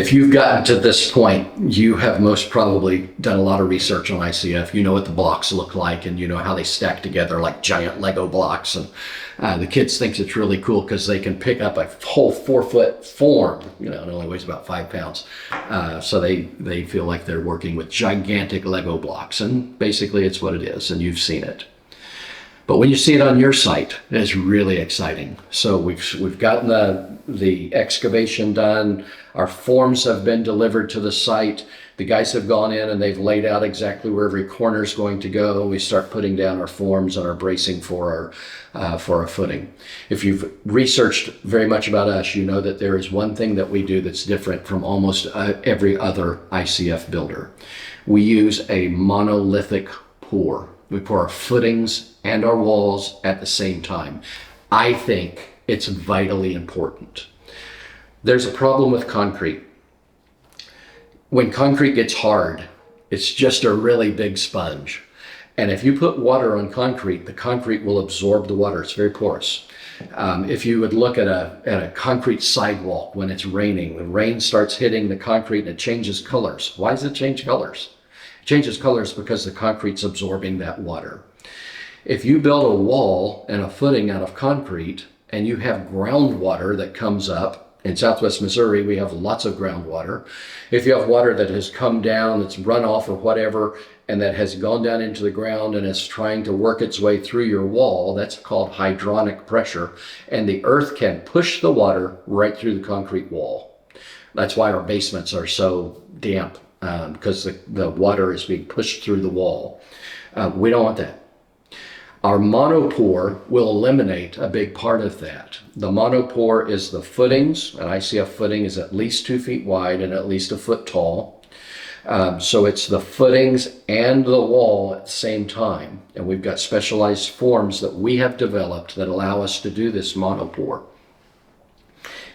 If you've gotten to this point, you have most probably done a lot of research on ICF. You know what the blocks look like, and you know how they stack together like giant Lego blocks. And the kids think it's really cool because they can pick up a whole 4-foot form. You know, it only weighs about 5 pounds. So they feel like they're working with gigantic Lego blocks. And basically it's what it is, and you've seen it. But when you see it on your site, it's really exciting. So we've gotten the excavation done. Our forms have been delivered to the site. The guys have gone in and they've laid out exactly where every corner is going to go. We start putting down our forms and our bracing for our footing. If you've researched very much about us, you know that there is one thing that we do that's different from almost every other ICF builder. We use a monolithic pour. We pour our footings and our walls at the same time. I think it's vitally important. There's a problem with concrete. When concrete gets hard, it's just a really big sponge. And if you put water on concrete, the concrete will absorb the water. It's very porous. If you would look at a concrete sidewalk when it's raining, the rain starts hitting the concrete and it changes colors. Why does it change colors? It changes colors because the concrete's absorbing that water. If you build a wall and a footing out of concrete and you have groundwater that comes up, in Southwest Missouri, we have lots of groundwater. If you have water that has come down, that's run off or whatever, and that has gone down into the ground and is trying to work its way through your wall, that's called hydronic pressure. And the earth can push the water right through the concrete wall. That's why our basements are so damp, because the water is being pushed through the wall. We don't want that. Our monopore will eliminate a big part of that. The monopore is the footings. An ICF footing is at least 2 feet wide and at least 1 foot tall. So it's the footings and the wall at the same time. And we've got specialized forms that we have developed that allow us to do this monopore.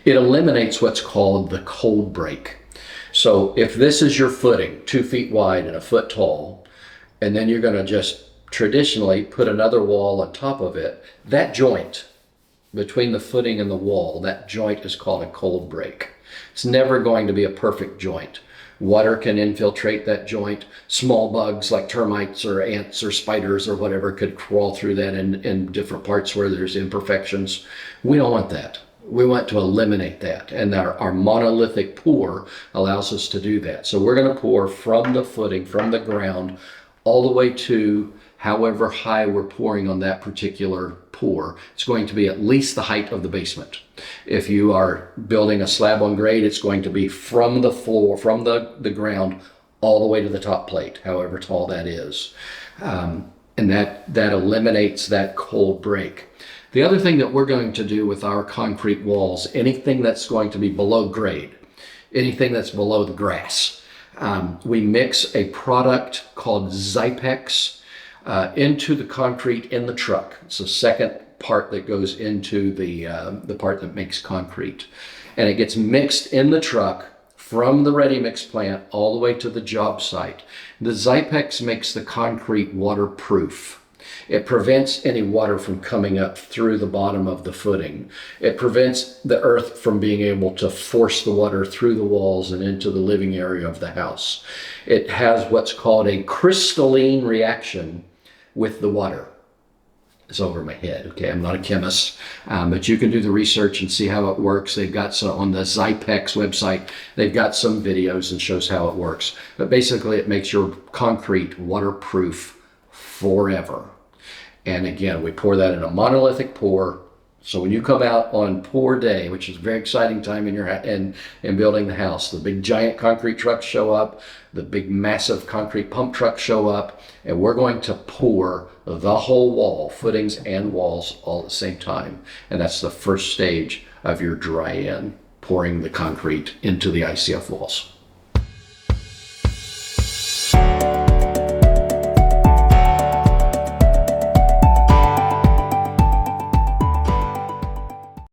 It eliminates what's called the cold break. So if this is your footing, 2 feet wide and 1 foot tall, and then you're going to just traditionally put another wall on top of it, that joint between the footing and the wall, that joint is called a cold break. It's never going to be a perfect joint. Water can infiltrate that joint. Small bugs like termites or ants or spiders or whatever could crawl through that in different parts where there's imperfections. We don't want that. We want to eliminate that. And our monolithic pour allows us to do that. So we're going to pour from the footing, from the ground, all the way to however high we're pouring on that particular pour. It's going to be at least the height of the basement. If you are building a slab on grade, it's going to be from the floor, from the ground, all the way to the top plate, however tall that is. And that eliminates that cold break. The other thing that we're going to do with our concrete walls, anything that's going to be below grade, anything that's below the grass, we mix a product called Xypex into the concrete in the truck. It's the second part that goes into the part that makes concrete. And it gets mixed in the truck from the ready mix plant all the way to the job site. The Xypex makes the concrete waterproof. It prevents any water from coming up through the bottom of the footing. It prevents the earth from being able to force the water through the walls and into the living area of the house. It has what's called a crystalline reaction with the water. It's over my head, okay? I'm not a chemist, but you can do the research and see how it works. They've got some on the Xypex website. They've got some videos and shows how it works. But basically, it makes your concrete waterproof forever. And again, we pour that in a monolithic pour. So when you come out on pour day, which is a very exciting time in building the house, the big giant concrete trucks show up, the big massive concrete pump trucks show up, and we're going to pour the whole wall, footings and walls, all at the same time. And that's the first stage of your dry-in, pouring the concrete into the ICF walls.